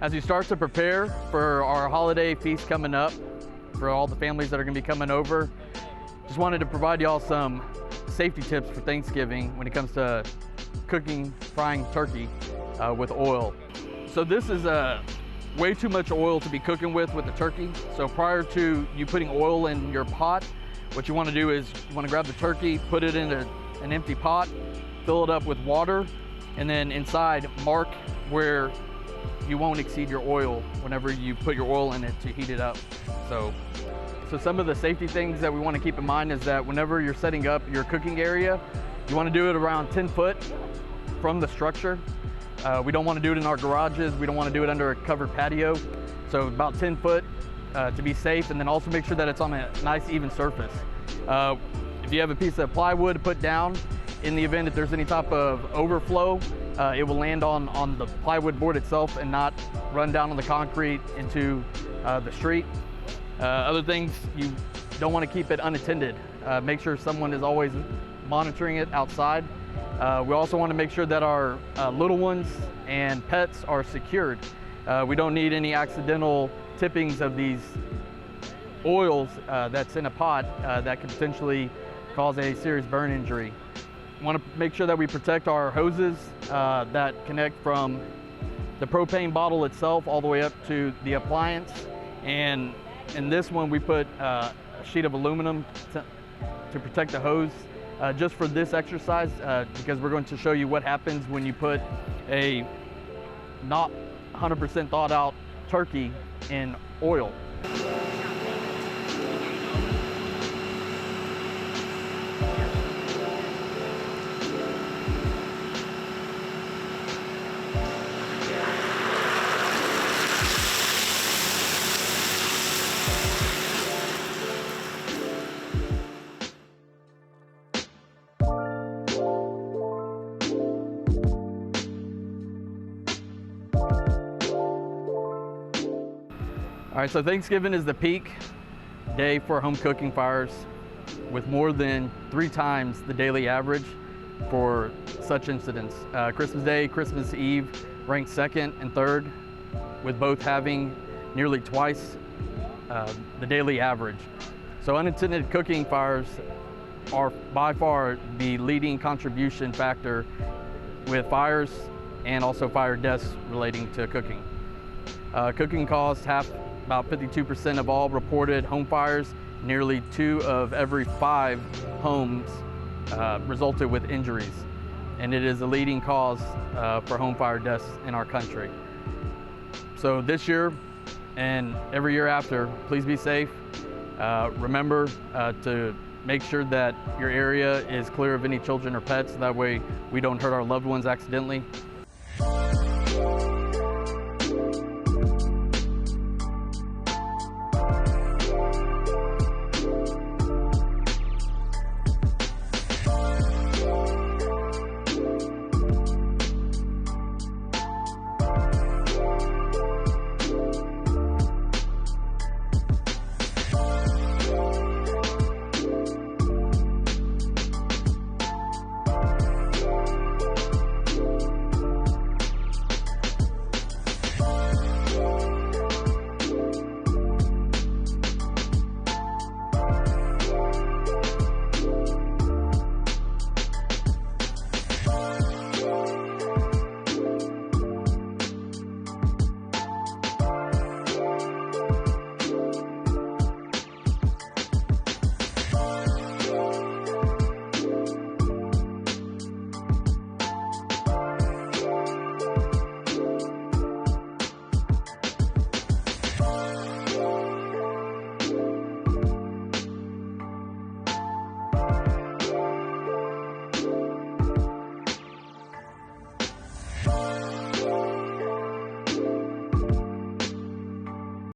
As you start to prepare for our holiday feast coming up, for all the families that are gonna be coming over, just wanted to provide y'all some safety tips for Thanksgiving when it comes to cooking, frying turkey with oil. So this is way too much oil to be cooking with the turkey. So prior to you putting oil in your pot, what you wanna do is you wanna grab the turkey, put it in an empty pot, fill it up with water, and then inside mark where you won't exceed your oil whenever you put your oil in it to heat it up. So some of the safety things that we want to keep in mind is that whenever you're setting up your cooking area, you want to do it around 10 foot from the structure. We don't want to do it in our garages. We don't want to do it under a covered patio. So about 10 foot to be safe, and then also make sure that it's on a nice even surface. If you have a piece of plywood to put down, in the event if there's any type of overflow, it will land on the plywood board itself and not run down on the concrete into the street. Other things, you don't want to keep it unattended. Make sure someone is always monitoring it outside. We also want to make sure that our little ones and pets are secured. We don't need any accidental tippings of these oils that's in a pot that could potentially cause a serious burn injury. We want to make sure that we protect our hoses that connect from the propane bottle itself all the way up to the appliance. And in this one, we put a sheet of aluminum to protect the hose just for this exercise because we're going to show you what happens when you put a not 100% thawed out turkey in oil. All right, so Thanksgiving is the peak day for home cooking fires with more than 3 times the daily average for such incidents. Christmas Day, Christmas Eve ranked 2nd and 3rd, with both having nearly twice the daily average. So unattended cooking fires are by far the leading contribution factor with fires and also fire deaths relating to cooking. Cooking caused about 52% of all reported home fires. Nearly 2 of every 5 homes resulted with injuries. And it is a leading cause for home fire deaths in our country. So this year and every year after, please be safe. Remember to make sure that your area is clear of any children or pets. That way we don't hurt our loved ones accidentally.